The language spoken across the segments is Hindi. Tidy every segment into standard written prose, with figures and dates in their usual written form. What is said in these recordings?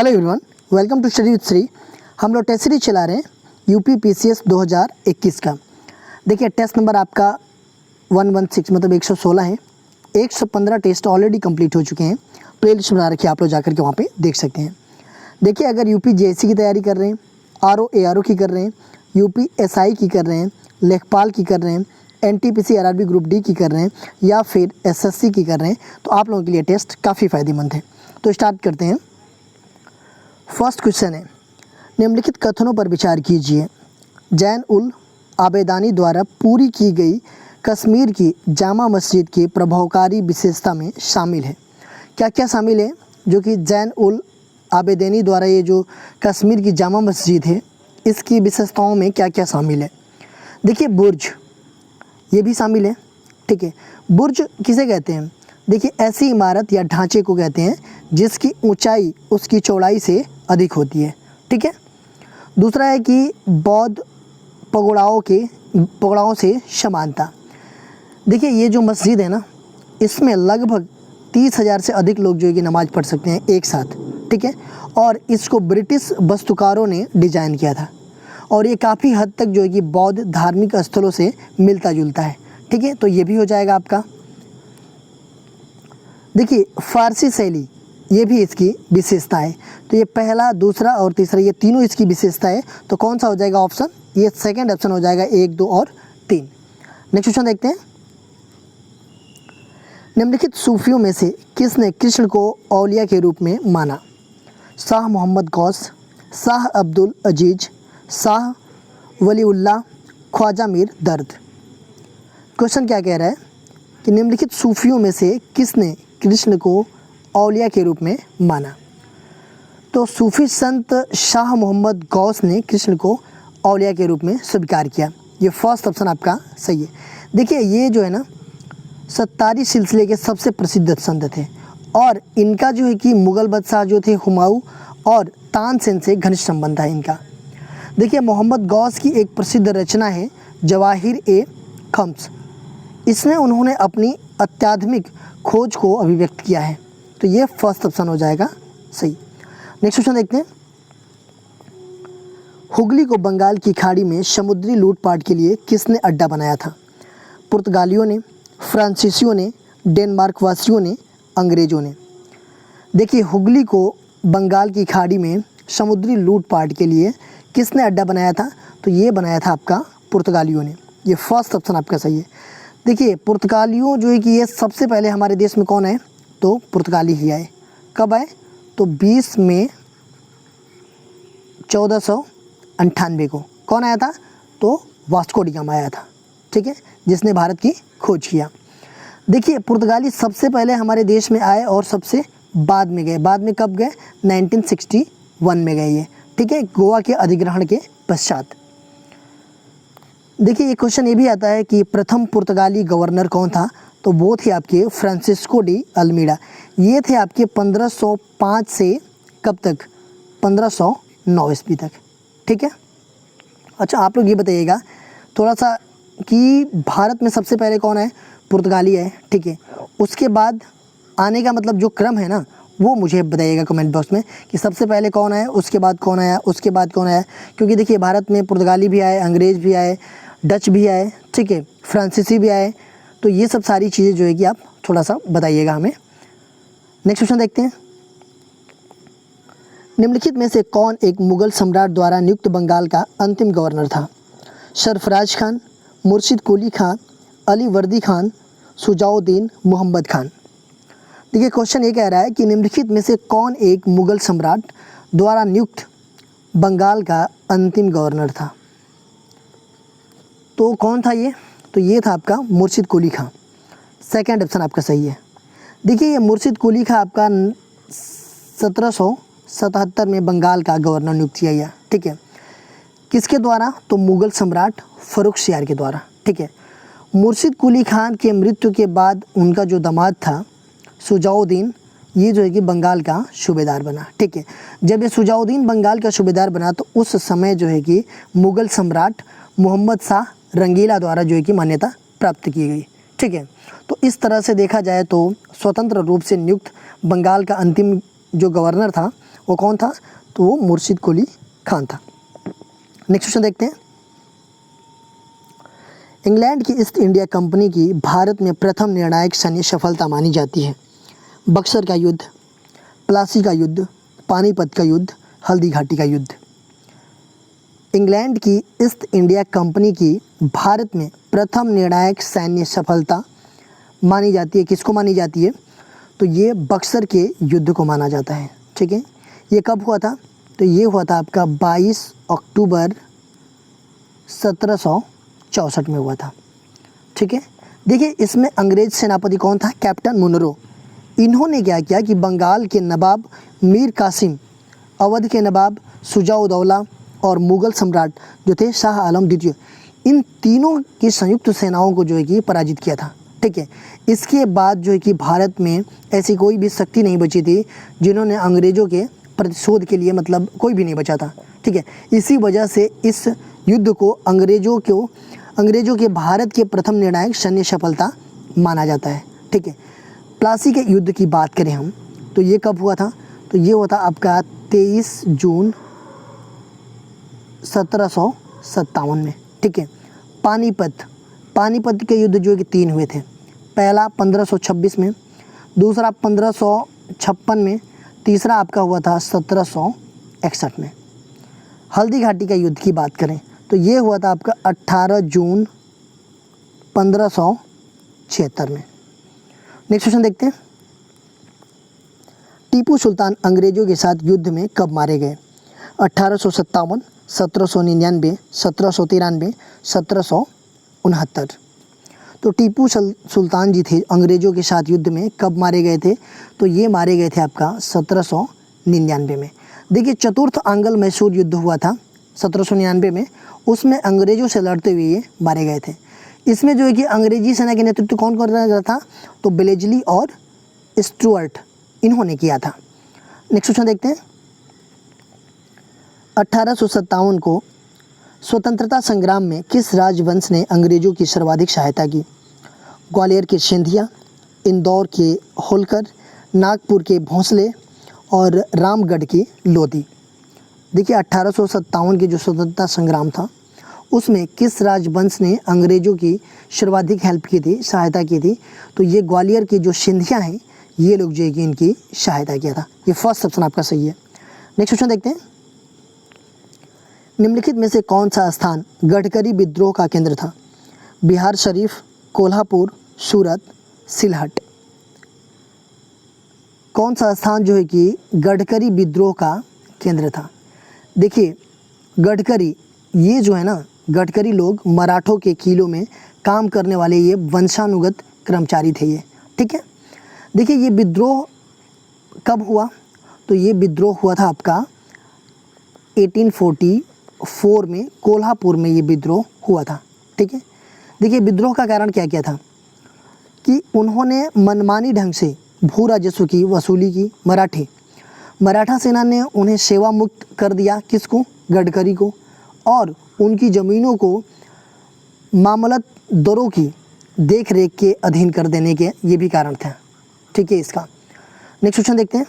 Hello everyone, welcome to study with Shri. हम लोग टेस्ट सीरीज चला रहे हैं यूपी पीसीएस 2021 का। देखिए टेस्ट नंबर आपका 116 मतलब 116 है। 115 टेस्ट ऑलरेडी कंप्लीट हो चुके हैं। प्ले लिस्ट बना रखी है, आप लोग जाकर के वहाँ पे देख सकते हैं। देखिए अगर यूपी जेएससी की तैयारी कर रहे हैं, आरओ एआरओ की कर रहे हैं, यूपी एसआई की कर रहे हैं, लेखपाल की कर रहे हैं, एनटीपीसी आरआरबी ग्रुप डी की कर रहे हैं या फिर एसएससी की कर रहे हैं, तो आप लोगों के लिए टेस्ट काफ़ी फ़ायदेमंद है। तो स्टार्ट करते हैं। फर्स्ट क्वेश्चन है, निम्नलिखित कथनों पर विचार कीजिए। जैन उल आबेदानी द्वारा पूरी की गई कश्मीर की जामा मस्जिद की प्रभावकारी विशेषता में शामिल है। क्या क्या शामिल है जो कि जैन उल आबेदानी द्वारा ये जो कश्मीर की जामा मस्जिद है इसकी विशेषताओं में क्या क्या शामिल है। देखिए बुर्ज ये भी शामिल है। ठीक है, बुर्ज किसे कहते हैं? देखिए ऐसी इमारत या ढांचे को कहते हैं जिसकी ऊंचाई उसकी चौड़ाई से अधिक होती है। ठीक है। दूसरा है कि बौद्ध पगोड़ाओं से समानता। देखिए ये जो मस्जिद है ना, इसमें लगभग 30,000 से अधिक लोग जो है कि नमाज़ पढ़ सकते हैं एक साथ। ठीक है, और इसको ब्रिटिश वास्तुकारों ने डिज़ाइन किया था और ये काफ़ी हद तक जो है कि बौद्ध धार्मिक स्थलों से मिलता जुलता है। ठीक है, तो ये भी हो जाएगा आपका। देखिए फ़ारसी शैली ये भी इसकी विशेषता है। तो ये पहला, दूसरा और तीसरा ये तीनों इसकी विशेषता है। तो कौन सा हो जाएगा ऑप्शन? ये सेकंड ऑप्शन हो जाएगा, 1, 2 और 3। नेक्स्ट क्वेश्चन देखते हैं। निम्नलिखित सूफियों में से किसने कृष्ण को औलिया के रूप में माना? शाह मोहम्मद गौस, शाह अब्दुल अजीज, शाह वलीउल्लाह, ख्वाजा मीर दर्द। क्वेश्चन क्या कह रहा है कि निम्नलिखित सूफियों में से किसने कृष्ण को औलिया के रूप में माना? तो सूफी संत शाह मोहम्मद गौस ने कृष्ण को औलिया के रूप में स्वीकार किया। ये फर्स्ट ऑप्शन आपका सही है। देखिए ये जो है ना सत्तारी सिलसिले के सबसे प्रसिद्ध संत थे और इनका जो है कि मुग़ल बादशाह जो थे हुमायूं और तानसेन से घनिष्ठ संबंध था इनका। देखिए मोहम्मद गौस की एक प्रसिद्ध रचना है जवाहिर ए खम्स। इसमें उन्होंने अपनी अत्याधुनिक खोज को अभिव्यक्त किया है। तो ये फर्स्ट ऑप्शन हो जाएगा सही। नेक्स्ट क्वेश्चन देखते हैं। हुगली को बंगाल की खाड़ी में समुद्री लूटपाट के लिए किसने अड्डा बनाया था? पुर्तगालियों ने, फ्रांसीसियों ने, डेनमार्क वासियों ने, अंग्रेज़ों ने। देखिए हुगली को बंगाल की खाड़ी में समुद्री लूटपाट के लिए किसने अड्डा बनाया था? तो ये बनाया था आपका पुर्तगालियों ने। ये फर्स्ट ऑप्शन आपका सही है। देखिए पुर्तगालियों जो है कि ये सबसे पहले हमारे देश में कौन आए? तो पुर्तगाली ही आए। कब आए? तो 20 मई 1498 को। कौन आया था? तो वास्को डी गामा आया था। ठीक है, जिसने भारत की खोज किया। देखिए पुर्तगाली सबसे पहले हमारे देश में आए और सबसे बाद में गए। बाद में कब गए? 1961 में गए ये। ठीक है, गोवा के अधिग्रहण के पश्चात। देखिए ये क्वेश्चन ये भी आता है कि प्रथम पुर्तगाली गवर्नर कौन था? तो वो थे आपके फ्रांसिस्को डी अल्मीडा। ये थे आपके 1505 से कब तक? 1509 ईस्वी तक। ठीक है। अच्छा आप लोग ये बताइएगा थोड़ा सा कि भारत में सबसे पहले कौन है? पुर्तगाली है। ठीक है, उसके बाद आने का मतलब जो क्रम है ना वो मुझे बताइएगा कमेंट बॉक्स में कि सबसे पहले कौन आया, उसके बाद कौन आया, उसके बाद कौन आया। क्योंकि देखिए भारत में पुर्तगाली भी आए, अंग्रेज़ भी आए, डच भी आए, ठीक है, फ्रांसीसी भी आए। तो ये सब सारी चीज़ें जो है कि आप थोड़ा सा बताइएगा हमें। नेक्स्ट क्वेश्चन देखते हैं। निम्नलिखित में से कौन एक मुग़ल सम्राट द्वारा नियुक्त बंगाल का अंतिम गवर्नर था? सरफराज खान, मुर्शिद कुली खान, अली वर्दी खान, शुजाउद्दीन मोहम्मद खान। देखिए क्वेश्चन ये कह रहा है कि निम्नलिखित में से कौन एक मुग़ल सम्राट द्वारा नियुक्त बंगाल का अंतिम गवर्नर था? तो कौन था ये? तो ये था आपका मुर्शिद कुली खां। सेकंड ऑप्शन आपका सही है। देखिए ये मुर्शिद कुली खां आपका 1777 में बंगाल का गवर्नर नियुक्त किया गया। ठीक है, किसके द्वारा? तो मुग़ल सम्राट फ़र्रुखसियार के द्वारा। ठीक है, मुर्शिद कुली खान के मृत्यु के बाद उनका जो दामाद था शुजाउद्दीन, ये जो है कि बंगाल का सूबेदार बना। ठीक है, जब ये शुजाउद्दीन बंगाल का सूबेदार बना तो उस समय जो है कि मुग़ल सम्राट मोहम्मद शाह रंगीला द्वारा जो है कि मान्यता प्राप्त की गई। ठीक है, तो इस तरह से देखा जाए तो स्वतंत्र रूप से नियुक्त बंगाल का अंतिम जो गवर्नर था वो कौन था? तो वो मुर्शिद कुली खान था। नेक्स्ट क्वेश्चन देखते हैं। इंग्लैंड की ईस्ट इंडिया कंपनी की भारत में प्रथम निर्णायक सैन्य सफलता मानी जाती है? बक्सर का युद्ध, प्लासी का युद्ध, पानीपत का युद्ध, हल्दी घाटी का युद्ध। इंग्लैंड की ईस्ट इंडिया कंपनी की भारत में प्रथम निर्णायक सैन्य सफलता मानी जाती है, किसको मानी जाती है? तो ये बक्सर के युद्ध को माना जाता है। ठीक है, ये कब हुआ था? तो ये हुआ था आपका 22 अक्टूबर 1764 में हुआ था। ठीक है, देखिए इसमें अंग्रेज सेनापति कौन था? Captain Munro. इन्होंने क्या किया कि बंगाल के नवाब मीर कासिम, अवध के नवाब शुजा-उद-दौला और मुग़ल सम्राट जो थे शाह आलम द्वितीय, इन तीनों की संयुक्त सेनाओं को जो है कि पराजित किया था। ठीक है, इसके बाद जो है कि भारत में ऐसी कोई भी शक्ति नहीं बची थी जिन्होंने अंग्रेज़ों के प्रतिशोध के लिए, मतलब कोई भी नहीं बचा था। ठीक है, इसी वजह से इस युद्ध को अंग्रेज़ों के भारत के प्रथम निर्णायक सैन्य सफलता माना जाता है। ठीक है, प्लासी के युद्ध की बात करें हम तो ये कब हुआ था? तो ये हुआ था आपका 23 जून 1757 में। ठीक है, पानीपत के युद्ध जो है कि 3 हुए थे। पहला 1526 में, दूसरा 1556 में, तीसरा आपका हुआ था 1761 में। हल्दी घाटी का युद्ध की बात करें तो ये हुआ था आपका 18 जून 1576 में। नेक्स्ट क्वेश्चन देखते हैं। टीपू सुल्तान अंग्रेजों के साथ युद्ध में कब मारे गए? 1857, 1799, 1793, 1769। तो टीपू सुल्तान जी थे अंग्रेज़ों के साथ युद्ध में कब मारे गए थे? तो ये मारे गए थे आपका 1799 में। देखिए चतुर्थ आंग्ल मैसूर युद्ध हुआ था 1799 में, उसमें अंग्रेज़ों से लड़ते हुए ये मारे गए थे। इसमें जो है कि अंग्रेजी सेना के नेतृत्व कौन कर रहा था? तो ब्लेजली और स्टुअर्ट, इन्होंने किया था। नेक्स्ट क्वेश्चन देखते हैं। 1857 को स्वतंत्रता संग्राम में किस राजवंश ने अंग्रेज़ों की सर्वाधिक सहायता की? ग्वालियर के सिंधिया, इंदौर के होलकर, नागपुर के भोंसले और रामगढ़ की लोधी। देखिए 1857 के जो स्वतंत्रता संग्राम था उसमें किस राजवंश ने अंग्रेज़ों की सर्वाधिक हेल्प की थी, सहायता की थी? तो ये ग्वालियर के जो सिंधिया हैं ये लोग जो है कि इनकी सहायता किया था। ये फर्स्ट ऑप्शन आपका सही है। नेक्स्ट क्वेश्चन देखते हैं। निम्नलिखित में से कौन सा स्थान गडकरी विद्रोह का केंद्र था? बिहार शरीफ, कोल्हापुर, सूरत, सिलहट। कौन सा स्थान जो है कि गडकरी विद्रोह का केंद्र था? देखिए गडकरी, ये जो है ना, गडकरी लोग मराठों के किलों में काम करने वाले ये वंशानुगत कर्मचारी थे ये। ठीक है, देखिए ये विद्रोह कब हुआ? तो ये विद्रोह हुआ था आपका 1844 में, कोल्हापुर में ये विद्रोह हुआ था। ठीक है, देखिए विद्रोह का कारण क्या क्या था कि उन्होंने मनमानी ढंग से भू राजस्व की वसूली की। मराठा सेना ने उन्हें सेवा मुक्त कर दिया, किसको? गडकरी को, और उनकी ज़मीनों को मामलत दरों की देख रेख के अधीन कर देने के ये भी कारण था। ठीक है, इसका नेक्स्ट क्वेश्चन देखते हैं।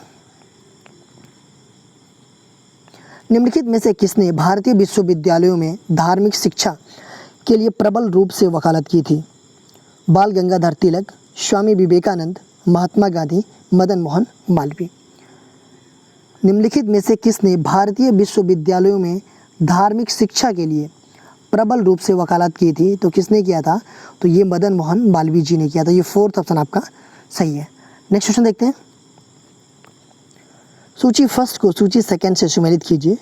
निम्नलिखित में से किसने भारतीय विश्वविद्यालयों में धार्मिक शिक्षा के लिए प्रबल रूप से वकालत की थी? बाल गंगाधर तिलक, स्वामी विवेकानंद, महात्मा गांधी, मदन मोहन मालवीय। निम्नलिखित में से किसने भारतीय विश्वविद्यालयों में धार्मिक शिक्षा के लिए प्रबल रूप से वकालत की थी? तो किसने किया था? तो ये मदन मोहन मालवीय जी ने किया था। ये फोर्थ ऑप्शन आपका सही है। नेक्स्ट क्वेश्चन देखते हैं। सूची फर्स्ट को सूची सेकंड से सुमेलित कीजिए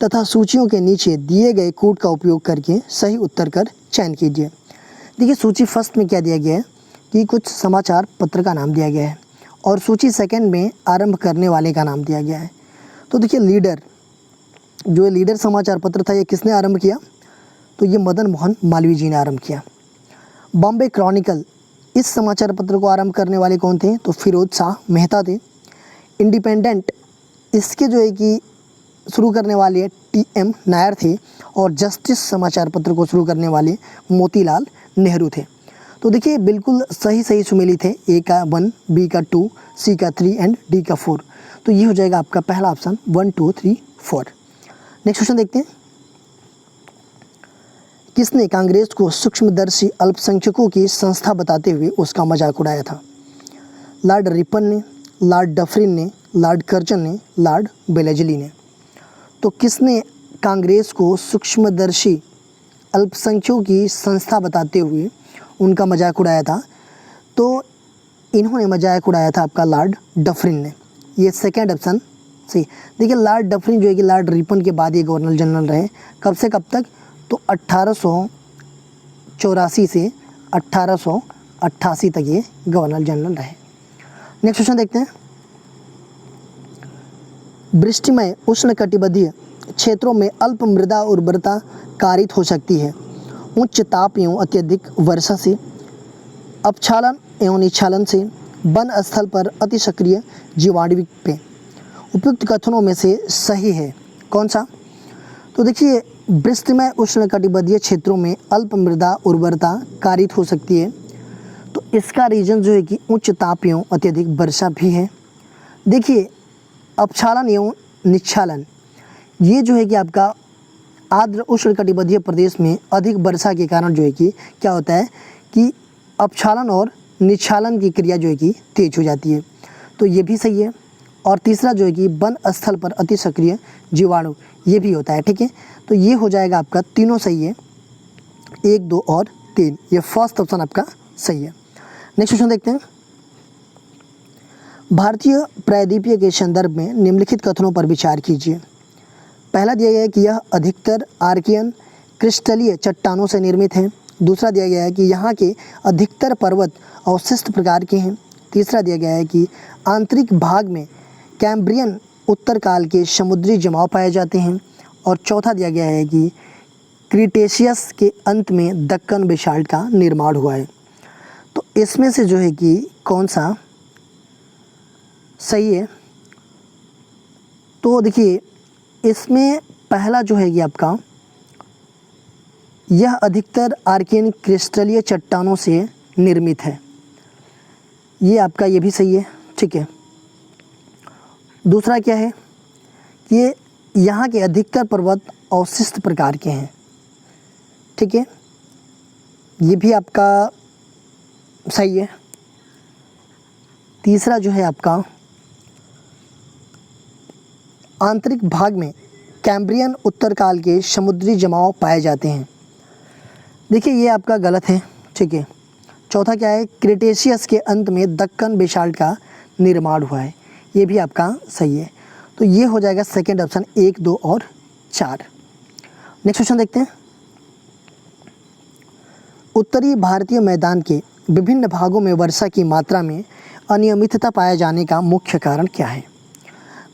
तथा सूचियों के नीचे दिए गए कोड का उपयोग करके सही उत्तर कर चयन कीजिए। देखिए सूची फर्स्ट में क्या दिया गया है कि कुछ समाचार पत्र का नाम दिया गया है और सूची सेकंड में आरंभ करने वाले का नाम दिया गया है। तो देखिए लीडर, जो लीडर समाचार पत्र था ये किसने आरंभ किया? तो ये मदन मोहन मालवीय जी ने आरंभ किया। बॉम्बे क्रॉनिकल, इस समाचार पत्र को आरंभ करने वाले कौन थे? तो फिरोज शाह मेहता थे। इंडिपेंडेंट, इसके जो है कि शुरू करने वाले टी.एम. नायर थे और जस्टिस समाचार पत्र को शुरू करने वाले मोतीलाल नेहरू थे। तो देखिए बिल्कुल सही सुमेलित है। ए का 1, बी का 2, सी का 3 एंड डी का 4। तो ये हो जाएगा आपका पहला ऑप्शन 1 2 3 4। नेक्स्ट क्वेश्चन देखते हैं, किसने कांग्रेस को सूक्ष्मदर्शी अल्पसंख्यकों की संस्था बताते हुए उसका मजाक उड़ाया था? लॉर्ड रिपन ने, लॉर्ड डफरिन ने, लॉर्ड कर्जन ने, लॉर्ड बेलेजली ने। तो किसने कांग्रेस को सूक्ष्मदर्शी अल्पसंख्यकों की संस्था बताते हुए उनका मजाक उड़ाया था? तो इन्होंने मजाक उड़ाया था आपका लॉर्ड डफरिन ने। ये सेकेंड ऑप्शन सही। देखिए लॉर्ड डफरिन जो है कि लॉर्ड रिपन के बाद ये गवर्नर जनरल रहे। कब से कब तक? तो 1884 से 1888 तक ये गवर्नर जनरल रहे। नेक्स्ट क्वेश्चन देखते हैं, वृष्टिमय उष्णकटिबंधीय क्षेत्रों में अल्प मृदा उर्वरता कारित हो सकती है उच्च ताप एवं अत्यधिक वर्षा से, अपक्षालन एवं निक्षालन से, वन स्थल पर अति सक्रिय जीवाणु पे। उपयुक्त कथनों में से सही है कौन सा? तो देखिए वृष्टिमय उष्णकटिबंधीय क्षेत्रों में अल्प मृदा उर्वरता कारित हो सकती है, तो इसका रीजन जो है कि उच्च ताप एवं अत्यधिक वर्षा भी है। देखिए अपक्षालन एवं निक्षालन ये जो है कि आपका आर्द्र उष्णकटिबंधीय प्रदेश में अधिक वर्षा के कारण जो है कि क्या होता है कि अपक्षालन और निक्षालन की क्रिया जो है कि तेज हो जाती है, तो ये भी सही है। और तीसरा जो है कि वन स्थल पर अति सक्रिय जीवाणु ये भी होता है, ठीक है। तो ये हो जाएगा आपका तीनों सही है, 1 2 और 3, ये फर्स्ट ऑप्शन आपका सही है। नेक्स्ट क्वेश्चन देखते हैं, भारतीय प्रायद्वीपीय के संदर्भ में निम्नलिखित कथनों पर विचार कीजिए। पहला दिया गया है कि यह अधिकतर आर्कियन क्रिस्टलीय चट्टानों से निर्मित है। दूसरा दिया गया है कि यहाँ के अधिकतर पर्वत अवशिष्ट प्रकार के हैं। तीसरा दिया गया है कि आंतरिक भाग में कैम्ब्रियन उत्तर काल के समुद्री जमाव पाए जाते हैं। और चौथा दिया गया है कि क्रीटेशियस के अंत में दक्कन बेसाल्ट का निर्माण हुआ है। तो इसमें से जो है कि कौन सा सही है? तो देखिए इसमें पहला जो है कि आपका यह अधिकतर आर्कियन क्रिस्टलीय चट्टानों से निर्मित है, ये आपका ये भी सही है, ठीक है। दूसरा क्या है कि यहाँ के अधिकतर पर्वत अवशिष्ट प्रकार के हैं, ठीक है, ये भी आपका सही है। तीसरा जो है आपका आंतरिक भाग में कैम्ब्रियन उत्तर काल के समुद्री जमाव पाए जाते हैं, देखिए ये आपका गलत है, ठीक है। चौथा क्या है, क्रिटेशियस के अंत में दक्कन बेसाल्ट का निर्माण हुआ है, ये भी आपका सही है। तो ये हो जाएगा सेकंड ऑप्शन 1 2 और 4। नेक्स्ट क्वेश्चन देखते हैं, उत्तरी भारतीय मैदान के विभिन्न भागों में वर्षा की मात्रा में अनियमितता पाए जाने का मुख्य कारण क्या है?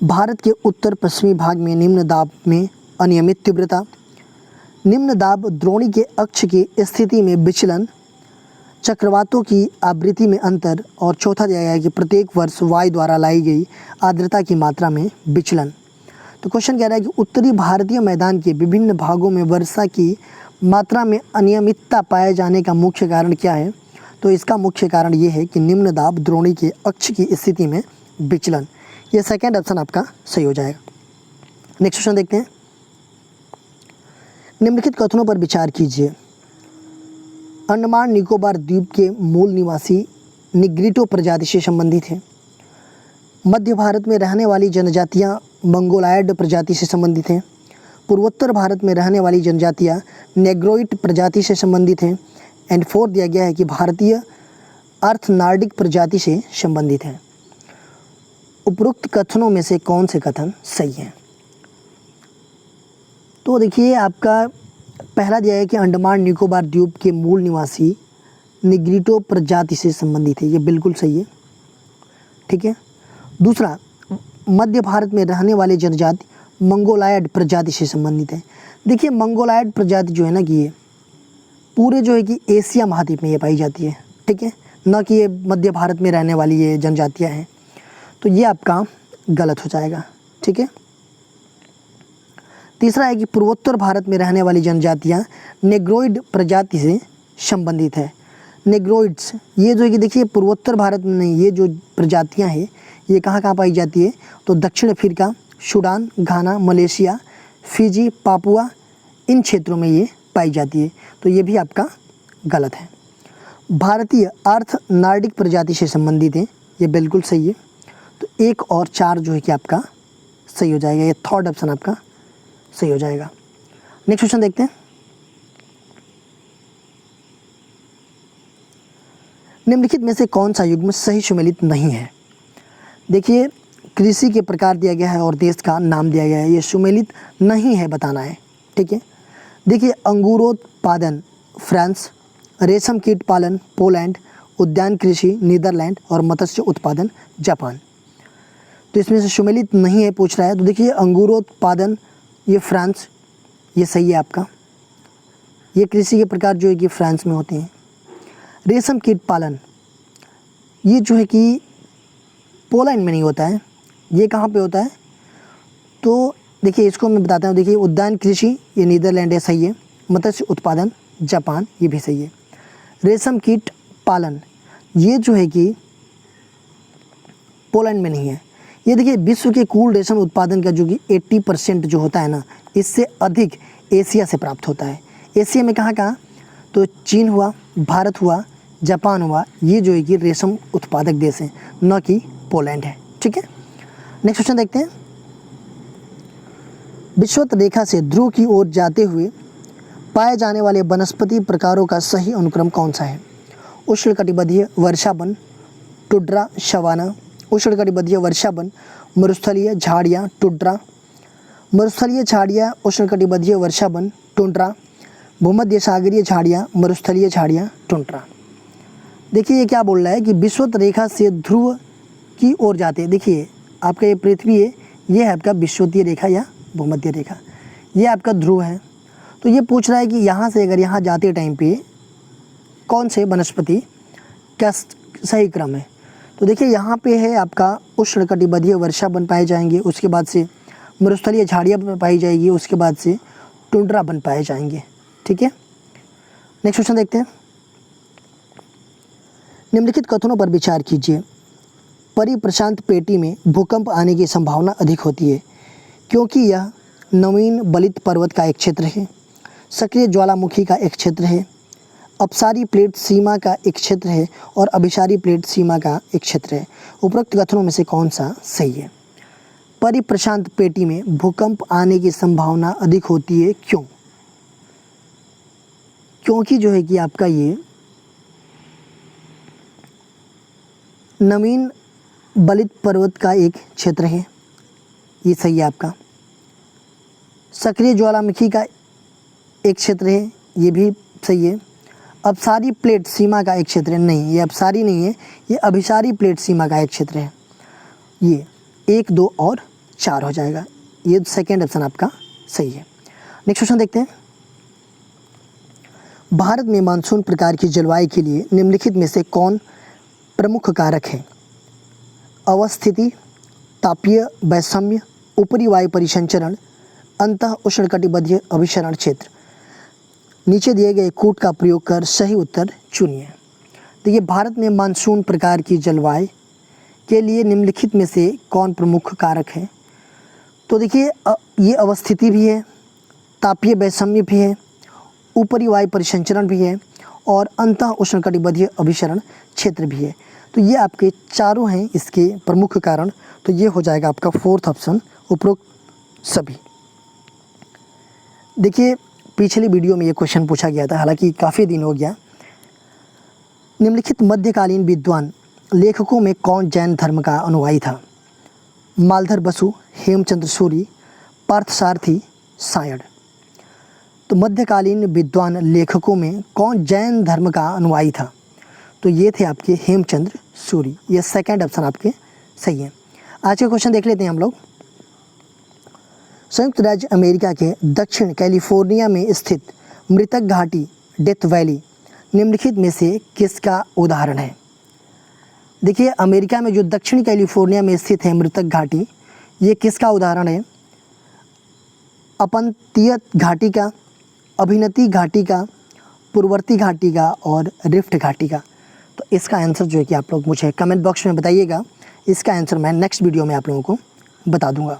भारत के उत्तर पश्चिमी भाग में निम्न दाब में अनियमित तीव्रता, निम्न दाब द्रोणी के अक्ष की स्थिति में विचलन, चक्रवातों की आवृत्ति में अंतर, और चौथा दिया गया है कि प्रत्येक वर्ष वायु द्वारा लाई गई आर्द्रता की मात्रा में विचलन। तो क्वेश्चन कह रहा है कि उत्तरी भारतीय मैदान के विभिन्न भागों में वर्षा की मात्रा में अनियमितता पाए जाने का मुख्य कारण क्या है? तो इसका मुख्य कारण ये है कि निम्न दाब द्रोणी के अक्ष की स्थिति में विचलन, ये सेकेंड ऑप्शन आपका सही हो जाएगा। नेक्स्ट क्वेश्चन देखते हैं, निम्नलिखित कथनों पर विचार कीजिए। अंडमान निकोबार द्वीप के मूल निवासी निग्रिटो प्रजाति से संबंधित हैं। मध्य भारत में रहने वाली जनजातियां मंगोलायड प्रजाति से संबंधित हैं। पूर्वोत्तर भारत में रहने वाली जनजातियां नेग्रोइड प्रजाति से संबंधित हैं। एंड 4 दिया गया है कि भारतीय अर्थ नार्डिक प्रजाति से संबंधित है। उपरोक्त कथनों में से कौन से कथन सही हैं? तो देखिए आपका पहला दिया है कि अंडमान निकोबार द्वीप के मूल निवासी निग्रिटो प्रजाति से संबंधित है, ये बिल्कुल सही है, ठीक है। दूसरा, मध्य भारत में रहने वाले जनजाति मंगोलायड प्रजाति से संबंधित है। देखिए मंगोलायड प्रजाति जो है ना कि ये पूरे जो है कि एशिया महाद्वीप में ये पाई जाती है, ठीक है, न कि ये मध्य भारत में रहने वाली ये जनजातियाँ हैं। तो ये आपका गलत हो जाएगा, ठीक है। तीसरा है कि पूर्वोत्तर भारत में रहने वाली जनजातियाँ नेग्रोइड प्रजाति से संबंधित है। नेग्रोइड्स ये जो है कि देखिए पूर्वोत्तर भारत में नहीं, ये जो प्रजातियाँ हैं ये कहाँ कहाँ पाई जाती है? तो दक्षिण अफ्रीका, सूडान, घाना, मलेशिया, फिजी, पापुआ, इन क्षेत्रों में ये पाई जाती है। तो ये भी आपका गलत है। भारतीय अर्थ नार्डिक प्रजाति से संबंधित है, ये बिल्कुल सही है। तो 1 और 4 जो है कि आपका सही हो जाएगा, ये थर्ड ऑप्शन आपका सही हो जाएगा। नेक्स्ट क्वेश्चन देखते हैं। निम्नलिखित में से कौन सा युग्म सही सुमेलित नहीं है? देखिए, कृषि के प्रकार दिया गया है और देश का नाम दिया गया है, ये सुमेलित नहीं है बताना है, ठीक है। देखिए, अंगूरोत्पादन फ्रांस, रेशम कीट पालन पोलैंड, उद्यान कृषि नीदरलैंड और मत्स्य उत्पादन जापान। तो इसमें से सुमेलित नहीं है पूछ रहा है। तो देखिए, अंगूरोत्पादन ये फ्रांस, ये सही है आपका। ये कृषि के प्रकार जो है कि फ्रांस में होते हैं। रेशम कीट पालन ये जो है कि पोलैंड में नहीं होता है, ये कहाँ पे होता है? तो देखिए, इसको मैं बताता हूँ। देखिए, उद्यान कृषि ये नीदरलैंड है, सही है। मत्स्य उत्पादन जापान, ये भी सही है। रेशम कीट पालन ये जो है कि पोलैंड में नहीं है। ये देखिए, विश्व के कुल रेशम उत्पादन का जो कि 80% जो होता है ना, इससे अधिक एशिया से प्राप्त होता है। एशिया में कहाँ कहाँ? तो चीन हुआ, भारत हुआ, जापान हुआ, ये जो है कि रेशम उत्पादक देश हैं, न कि पोलैंड है, ठीक है। नेक्स्ट क्वेश्चन देखते हैं। विषुवत रेखा से ध्रुव की ओर जाते हुए पाए जाने वाले वनस्पति प्रकारों का सही अनुक्रम कौन सा है? उष्णकटिबंधीय वर्षावन, टुड्रा, शवाना, उष्णकटिबंधीय वर्षावन, मरुस्थलीय झाड़ियाँ, टुड्रा, मरुस्थलीय झाड़ियाँ, उष्णकटिबंधीय वर्षावन, टुंड्रा, भूमध्य सागरीय झाड़ियाँ, मरुस्थलीय झाड़ियाँ, टुंड्रा। देखिए, ये क्या बोल रहा है कि विषुवत रेखा से ध्रुव की ओर जाते हैं। देखिए, आपका ये पृथ्वी है, ये है आपका विषुवतीय रेखा या भूमध्य रेखा, ये आपका ध्रुव है। तो ये पूछ रहा है कि यहाँ से अगर यहाँ जाते टाइम पे कौन से वनस्पति क्या सही क्रम है? तो देखिए, यहाँ पे है आपका उष्णकटिबंधीय वर्षावन पाए जाएंगे, उसके बाद से मरुस्थलीय झाड़ियाँ पाई जाएगी, उसके बाद से टुंड्रा वन पाए जाएंगे, ठीक है। नेक्स्ट क्वेश्चन देखते हैं। निम्नलिखित कथनों पर विचार कीजिए। परिप्रशांत पेटी में भूकंप आने की संभावना अधिक होती है क्योंकि यह नवीन बलित पर्वत का एक क्षेत्र है, सक्रिय ज्वालामुखी का एक क्षेत्र है, अपसारी प्लेट सीमा का एक क्षेत्र है और अभिसारी प्लेट सीमा का एक क्षेत्र है। उपरोक्त कथनों में से कौन सा सही है? परिप्रशांत पेटी में भूकंप आने की संभावना अधिक होती है, क्यों? क्योंकि जो है कि आपका ये नवीन बलित पर्वत का एक क्षेत्र है, ये सही है आपका। सक्रिय ज्वालामुखी का एक क्षेत्र है, ये भी सही है। अपसारी प्लेट सीमा का एक क्षेत्र है, नहीं, ये अपसारी नहीं है, ये अभिसारी प्लेट सीमा का एक क्षेत्र है। ये 1, 2 और 4 हो जाएगा, ये सेकेंड ऑप्शन आपका सही है। नेक्स्ट क्वेश्चन देखते हैं। भारत में मानसून प्रकार की जलवायु के लिए निम्नलिखित में से कौन प्रमुख कारक है? अवस्थिति, तापीय वैषम्य, ऊपरी वायु परिसंचरण, अंतः उष्णकटिबंधीय अभिसरण क्षेत्र। नीचे दिए गए कूट का प्रयोग कर सही उत्तर चुनिए। देखिए, भारत में मानसून प्रकार की जलवायु के लिए निम्नलिखित में से कौन प्रमुख कारक है? तो देखिए, ये अवस्थिति भी है, तापीय वैषम्य भी है, ऊपरी वायु परिसंचरण भी है और अंतः उष्णकटिबंधीय अभिसरण क्षेत्र भी है। तो ये आपके चारों हैं इसके प्रमुख कारण। तो ये हो जाएगा आपका फोर्थ ऑप्शन, उपरोक्त सभी। देखिए, पिछली वीडियो में ये क्वेश्चन पूछा गया था, हालांकि काफ़ी दिन हो गया। निम्नलिखित मध्यकालीन विद्वान लेखकों में कौन जैन धर्म का अनुयायी था? मालधर बसु, हेमचंद्र सूरी, पार्थसारथी, सायण। तो मध्यकालीन विद्वान लेखकों में कौन जैन धर्म का अनुयायी था? तो ये थे आपके हेमचंद्र सूरी, ये सेकंड ऑप्शन आपके सही है। आज का क्वेश्चन देख लेते हैं हम लोग। संयुक्त राज्य अमेरिका के दक्षिण कैलिफोर्निया में स्थित मृतक घाटी डेथ वैली निम्नलिखित में से किसका उदाहरण है? देखिए, अमेरिका में जो दक्षिण कैलिफोर्निया में स्थित है मृतक घाटी, ये किसका उदाहरण है? अपंतीय घाटी का, अभिनति घाटी का, पूर्ववर्ती घाटी का और रिफ्ट घाटी का। तो इसका आंसर जो है कि आप लोग मुझे कमेंट बॉक्स में बताइएगा। इसका आंसर मैं नेक्स्ट वीडियो में आप लोगों को बता दूंगा।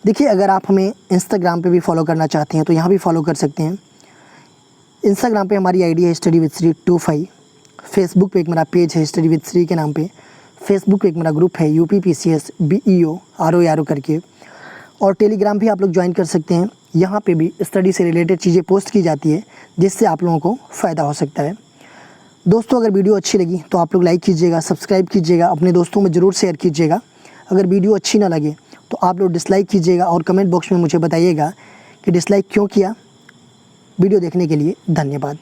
देखिए, अगर आप हमें इंस्टाग्राम पे भी फॉलो करना चाहते हैं तो यहाँ भी फॉलो कर सकते हैं। इंस्टाग्राम पे हमारी आईडी है स्टडी विद श्री 25। फेसबुक पे एक मेरा पेज है स्टडी विद श्री के नाम पे। फेसबुक पे एक मेरा ग्रुप है UPPCS BEO RO करके। और टेलीग्राम भी आप लोग ज्वाइन कर सकते हैं। यहाँ पे भी स्टडी से रिलेटेड चीज़ें पोस्ट की जाती है जिससे आप लोगों को फ़ायदा हो सकता है। दोस्तों, अगर वीडियो अच्छी लगी तो आप लोग लाइक कीजिएगा, सब्सक्राइब कीजिएगा, अपने दोस्तों में ज़रूर शेयर कीजिएगा। अगर वीडियो अच्छी ना लगे तो आप लोग डिसलाइक कीजिएगा और कमेंट बॉक्स में मुझे बताइएगा कि डिसलाइक क्यों किया। वीडियो देखने के लिए धन्यवाद।